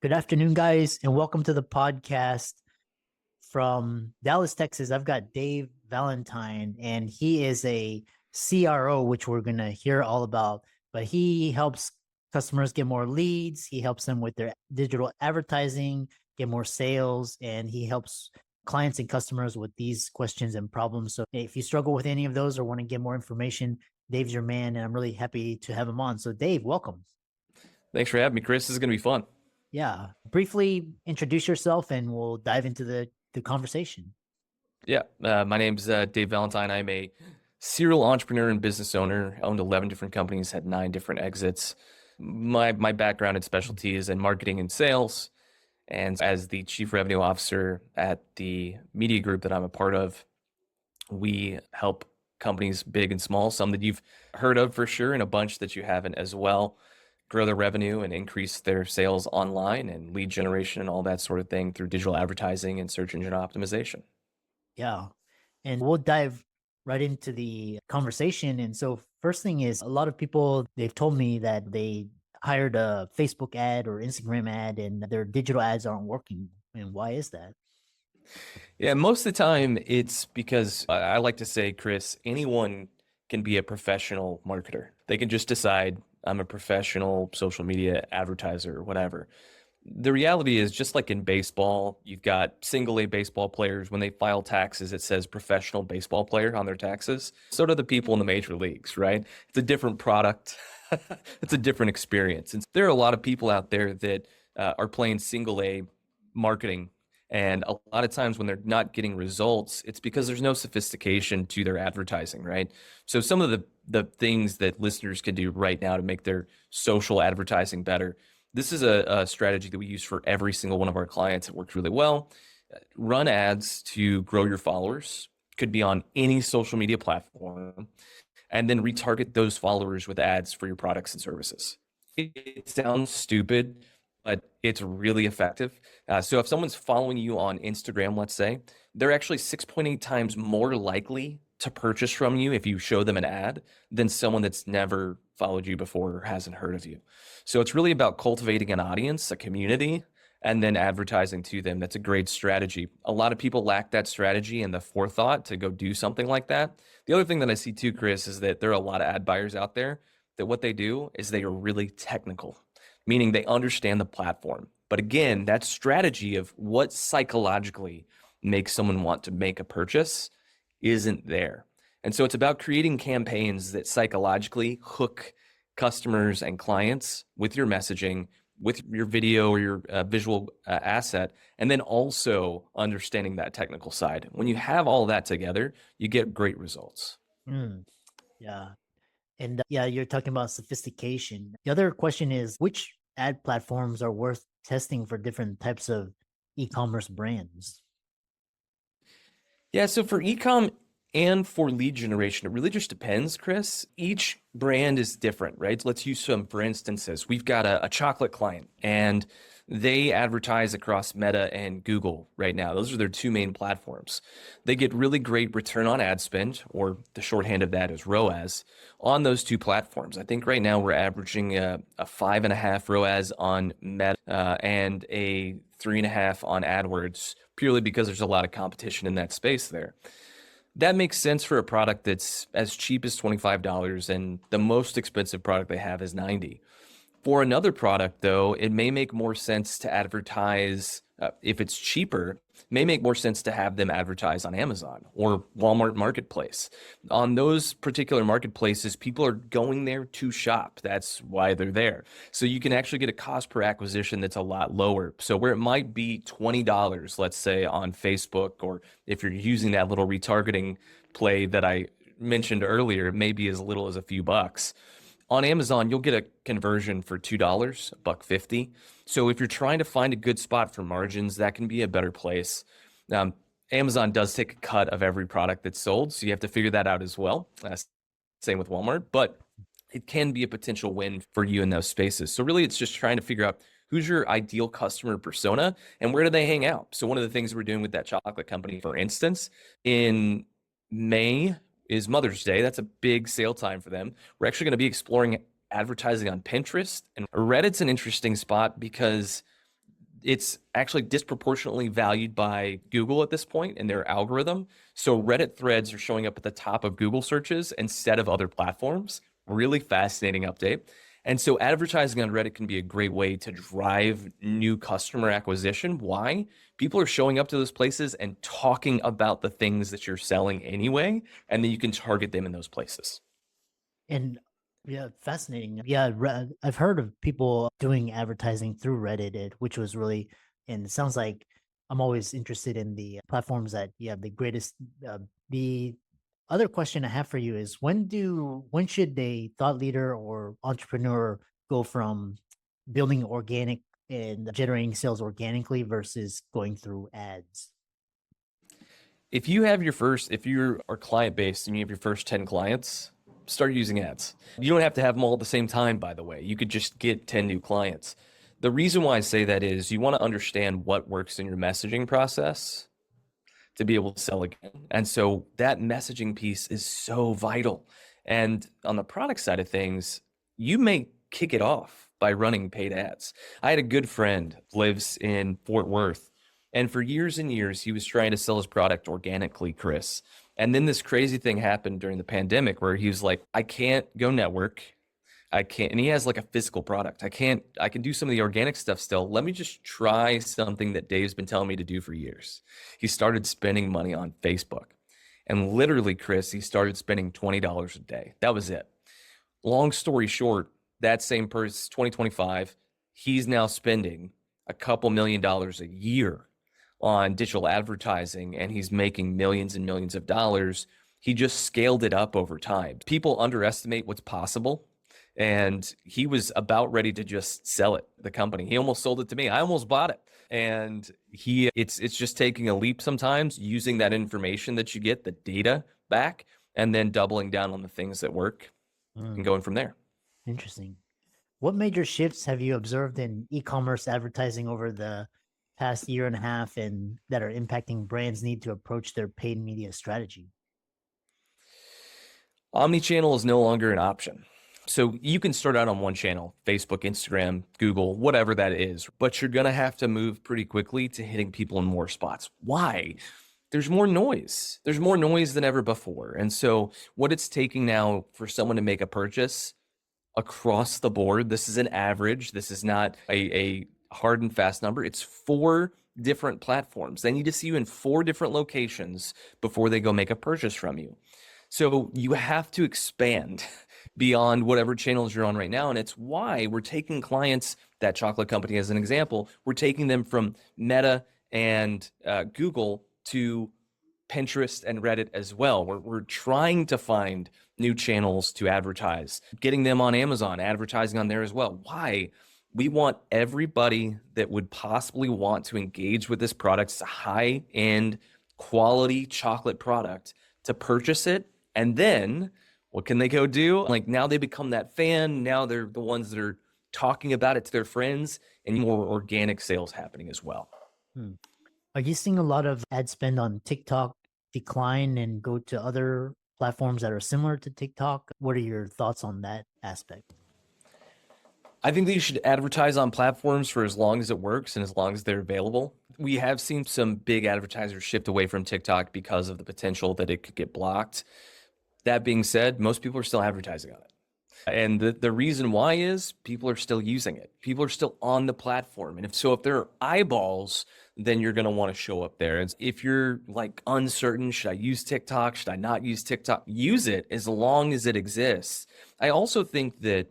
Good afternoon, guys, and welcome to the podcast from Dallas, Texas. I've got Dave Valentine, and he is a CRO, which we're going to hear all about. But he helps customers get more leads, he helps them with their digital advertising, get more sales, and he helps clients and customers with these questions and problems. So if you struggle with any of those or want to get more information, Dave's your man, and I'm really happy to have him on. So, Dave, welcome. Thanks for having me, Chris. This is going to be fun. Yeah. Briefly introduce yourself and we'll dive into the conversation. Yeah, my name's Dave Valentine. I'm a serial entrepreneur and business owner. Owned 11 different companies, had 9 different exits. My background and specialty is in marketing and sales. And as the chief revenue officer at the media group that I'm a part of, we help companies big and small, some that you've heard of for sure, and a bunch that you haven't as well, grow their revenue and increase their sales online and lead generation and all that sort of thing through digital advertising and search engine optimization. Yeah. And we'll dive right into the conversation. And so, first thing is, a lot of people, they've told me that they hired a Facebook ad or Instagram ad and their digital ads aren't working. And why is that? Yeah, most of the time it's because I like to say, Chris, anyone can be a professional marketer. They can just decide, I'm a professional social media advertiser or whatever. The reality is, just like in baseball, you've got single A baseball players. When they file taxes, it says professional baseball player on their taxes. So do the people in the major leagues, right? It's a different product. It's a different experience. And there are a lot of people out there that are playing single A marketing. And a lot of times when they're not getting results, it's because there's no sophistication to their advertising, right? So some of the things that listeners can do right now to make their social advertising better, this is a strategy that we use for every single one of our clients. It works really well. Run ads to grow your followers. Could be on any social media platform. And then retarget those followers with ads for your products and services. It sounds stupid, but it's really effective. So if someone's following you on Instagram, let's say, they're actually 6.8 times more likely to purchase from you if you show them an ad than someone that's never followed you before or hasn't heard of you. So it's really about cultivating an audience, a community, and then advertising to them. That's a great strategy. A lot of people lack that strategy and the forethought to go do something like that. The other thing that I see too, Chris, is that there are a lot of ad buyers out there that what they do is they are really technical, meaning they understand the platform. But again, that strategy of what psychologically makes someone want to make a purchase isn't there. And so it's about creating campaigns that psychologically hook customers and clients with your messaging, with your video or your visual asset, and then also understanding that technical side. When you have all that together, you get great results. Yeah. And yeah, you're talking about sophistication. The other question is, which ad platforms are worth testing for different types of e-commerce brands? Yeah, so for e-com and for lead generation, it really just depends, Chris. Each brand is different, right? Let's use some for instances. We've got a chocolate client and they advertise across Meta and Google right now. Those are their 2 main platforms. They get really great return on ad spend, or the shorthand of that is ROAS, on those 2 platforms. I think right now we're averaging a 5.5 ROAS on Meta and a 3.5 on AdWords, purely because there's a lot of competition in that space there. That makes sense for a product that's as cheap as $25 and the most expensive product they have is $90. For another product, though, it may make more sense to advertise, if it's cheaper, may make more sense to have them advertise on Amazon or Walmart Marketplace. On those particular marketplaces, people are going there to shop. That's why they're there. So you can actually get a cost per acquisition that's a lot lower. So where it might be $20, let's say on Facebook, or if you're using that little retargeting play that I mentioned earlier, it may be as little as a few bucks. On Amazon, you'll get a conversion for $2, $1.50. So if you're trying to find a good spot for margins, that can be a better place. Amazon does take a cut of every product that's sold, so you have to figure that out as well. Same with Walmart, but it can be a potential win for you in those spaces. So really, it's just trying to figure out who's your ideal customer persona and where do they hang out. So one of the things we're doing with that chocolate company, for instance, in May, is Mother's Day. That's a big sale time for them. We're actually going to be exploring advertising on Pinterest. And Reddit's an interesting spot because it's actually disproportionately valued by Google at this point in their algorithm. So Reddit threads are showing up at the top of Google searches instead of other platforms. Really fascinating update. And so advertising on Reddit can be a great way to drive new customer acquisition. Why? People are showing up to those places and talking about the things that you're selling anyway, and then you can target them in those places. And yeah, fascinating. Yeah, I've heard of people doing advertising through Reddit, which was really, and it sounds like I'm always interested in the platforms that you have the greatest. The other question I have for you is when should a thought leader or entrepreneur go from building organic and generating sales organically versus going through ads? If you're our client based and you have your first 10 clients, start using ads. You don't have to have them all at the same time, by the way. You could just get 10 new clients. The reason why I say that is you want to understand what works in your messaging process to be able to sell again. And so that messaging piece is so vital. And on the product side of things, you may kick it off by running paid ads. I had a good friend lives in Fort Worth, and for years and years, he was trying to sell his product organically, Chris. And then this crazy thing happened during the pandemic where he was like, I can't go network. I can't, and he has like a physical product. I can do some of the organic stuff still. Let me just try something that Dave's been telling me to do for years. He started spending money on Facebook. And literally, Chris, he started spending $20 a day. That was it. Long story short, that same person, 2025, he's now spending a couple $1 million a year on digital advertising, and he's making millions and millions of dollars. He just scaled it up over time. People underestimate what's possible, and he was about ready to just sell it, the company. He almost sold it to me. I almost bought it. And it's just taking a leap sometimes, using that information that you get, the data back, and then doubling down on the things that work and going from there. Interesting. What major shifts have you observed in e-commerce advertising over the past year and a half and that are impacting brands' need to approach their paid media strategy? Omnichannel is no longer an option. So you can start out on one channel, Facebook, Instagram, Google, whatever that is, but you're going to have to move pretty quickly to hitting people in more spots. Why? There's more noise. There's more noise than ever before. And so what it's taking now for someone to make a purchase across the board, this is an average. This is not a hard and fast number. It's 4 different platforms. They need to see you in 4 different locations before they go make a purchase from you. So you have to expand beyond whatever channels you're on right now. And it's why we're taking clients, that chocolate company as an example, we're taking them from Meta and Google to Pinterest and Reddit as well. We're trying to find new channels to advertise, getting them on Amazon, advertising on there as well. Why? We want everybody that would possibly want to engage with this product. It's a high-end quality chocolate product to purchase it. And then what can they go do? Like now they become that fan. Now they're the ones that are talking about it to their friends, and more organic sales happening as well. Are you seeing a lot of ad spend on TikTok decline and go to other platforms that are similar to TikTok? What are your thoughts on that aspect? I think that you should advertise on platforms for as long as it works and as long as they're available. We have seen some big advertisers shift away from TikTok because of the potential that it could get blocked. That being said, most people are still advertising on it. And the reason why is people are still using it. People are still on the platform. And if there are eyeballs, then you're going to want to show up there. And if you're like uncertain, should I use TikTok? Should I not use TikTok? Use it as long as it exists. I also think that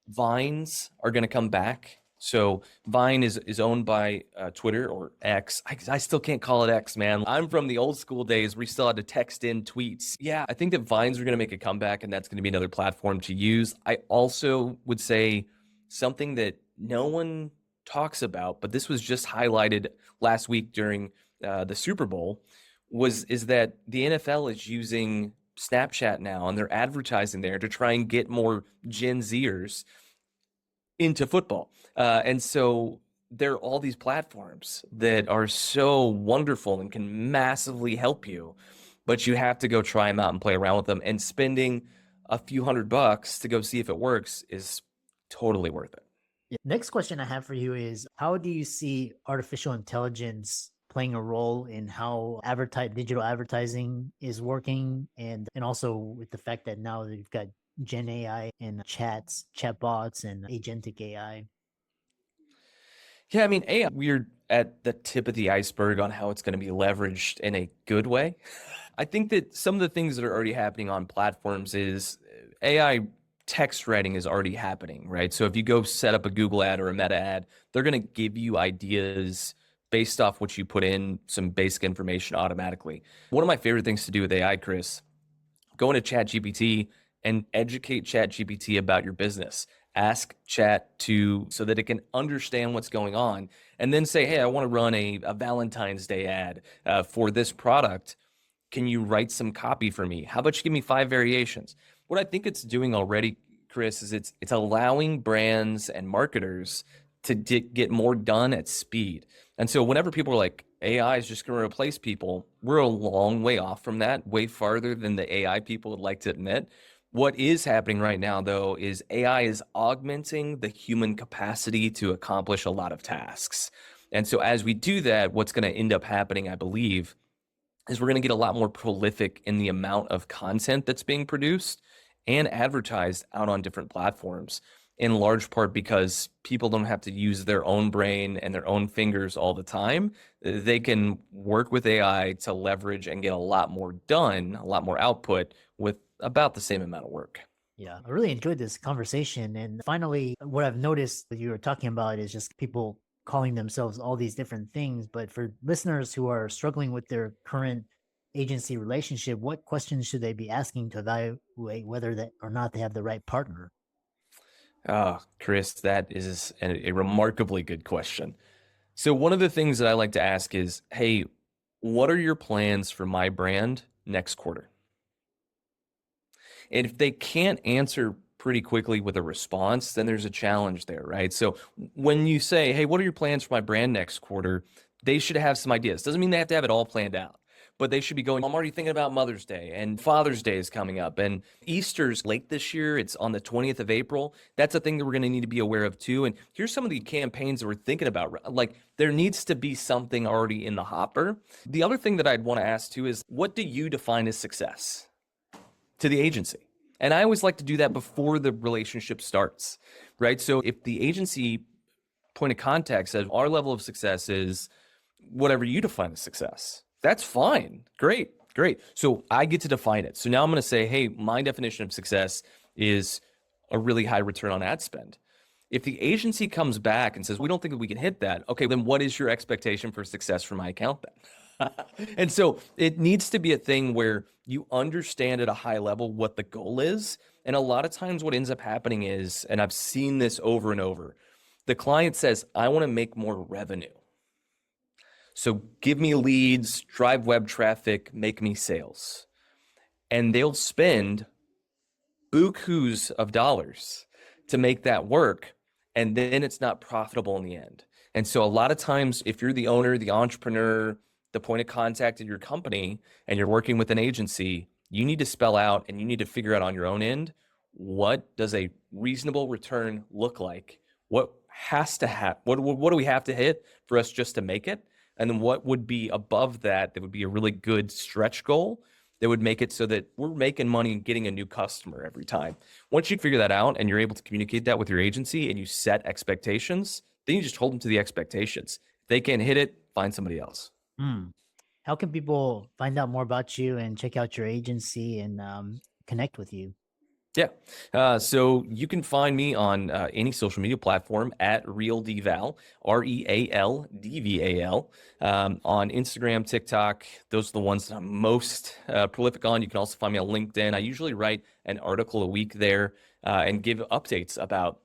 Vines are going to come back. So Vine is owned by Twitter or X. I still can't call it X, man. I'm from the old school days where we still had to text in tweets. Yeah, I think that Vines are going to make a comeback, and that's going to be another platform to use. I also would say something that no one talks about, but this was just highlighted last week during the Super Bowl, is that the NFL is using Snapchat now, and they're advertising there to try and get more Gen Zers into football. And so there are all these platforms that are so wonderful and can massively help you, but you have to go try them out and play around with them. And spending a few $100 to go see if it works is totally worth it. Next question I have for you is, how do you see artificial intelligence playing a role in how digital advertising is working, and also with the fact that now that you've got Gen AI and chatbots and agentic AI? Yeah, I mean, AI, we're at the tip of the iceberg on how it's going to be leveraged in a good way. I think that some of the things that are already happening on platforms is AI text writing is already happening, right? So if you go set up a Google ad or a Meta ad, they're going to give you ideas based off what you put in, some basic information automatically. One of my favorite things to do with AI, Chris, go into ChatGPT and educate ChatGPT about your business. Ask Chat so that it can understand what's going on, and then say, hey, I want to run a Valentine's Day ad for this product. Can you write some copy for me? How about you give me 5 variations? What I think it's doing already, Chris, is it's allowing brands and marketers to get more done at speed. And so whenever people are like, AI is just going to replace people, we're a long way off from that, way farther than the AI people would like to admit. What is happening right now, though, is AI is augmenting the human capacity to accomplish a lot of tasks. And so as we do that, what's going to end up happening, I believe, is we're going to get a lot more prolific in the amount of content that's being produced and advertised out on different platforms, in large part because people don't have to use their own brain and their own fingers all the time. They can work with AI to leverage and get a lot more done, a lot more output with about the same amount of work. Yeah, I really enjoyed this conversation. And finally, what I've noticed that you were talking about is just people calling themselves all these different things. But for listeners who are struggling with their current agency relationship, what questions should they be asking to evaluate whether that or not they have the right partner? Chris, that is a remarkably good question. So one of the things that I like to ask is, hey, what are your plans for my brand next quarter? And if they can't answer pretty quickly with a response, then there's a challenge there, right? So when you say, hey, what are your plans for my brand next quarter? They should have some ideas. Doesn't mean they have to have it all planned out, but they should be going, I'm already thinking about Mother's Day, and Father's Day is coming up, and Easter's late this year. It's on the 20th of April. That's a thing that we're going to need to be aware of too. And here's some of the campaigns that we're thinking about. Like, there needs to be something already in the hopper. The other thing that I'd want to ask too is, what do you define as success to the agency? And I always like to do that before the relationship starts, right? So if the agency point of contact says our level of success is whatever you define as success, that's fine. Great, great. So I get to define it. So now I'm going to say, hey, my definition of success is a really high return on ad spend. If the agency comes back and says, we don't think that we can hit that, okay, then what is your expectation for success for my account then? And so it needs to be a thing where you understand at a high level what the goal is. And a lot of times what ends up happening is, and I've seen this over and over, the client says, I want to make more revenue. So give me leads, drive web traffic, make me sales. And they'll spend bukus of dollars to make that work. And then it's not profitable in the end. And so a lot of times, if you're the owner, the entrepreneur, the point of contact in your company, and you're working with an agency, you need to spell out and you need to figure out on your own end, what does a reasonable return look like? What has to happen? What do we have to hit for us just to make it? And then what would be above that would be a really good stretch goal that would make it so that we're making money and getting a new customer every time. Once you figure that out and you're able to communicate that with your agency and you set expectations, then you just hold them to the expectations. If they can't hit it, find somebody else. How can people find out more about you and check out your agency and connect with you? Yeah. So you can find me on any social media platform at RealDVal, RealDVAL, on Instagram, TikTok. Those are the ones that I'm most prolific on. You can also find me on LinkedIn. I usually write an article a week there and give updates about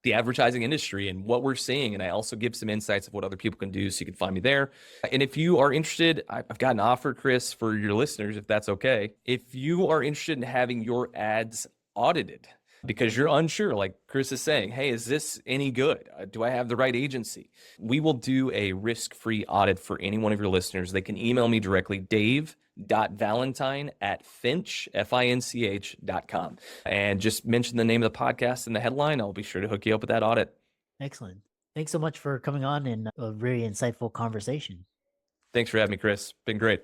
the advertising industry and what we're seeing. And I also give some insights of what other people can do. So you can find me there. And if you are interested, I've got an offer, Chris, for your listeners, if that's okay. If you are interested in having your ads audited because you're unsure, like Chris is saying, hey, is this any good? Do I have the right agency? We will do a risk-free audit for any one of your listeners. They can email me directly, dave.valentine@finch.com, and just mention the name of the podcast in the headline. I'll be sure to hook you up with that audit. Excellent. Thanks so much for coming on and a very insightful conversation. Thanks for having me, Chris. Been great.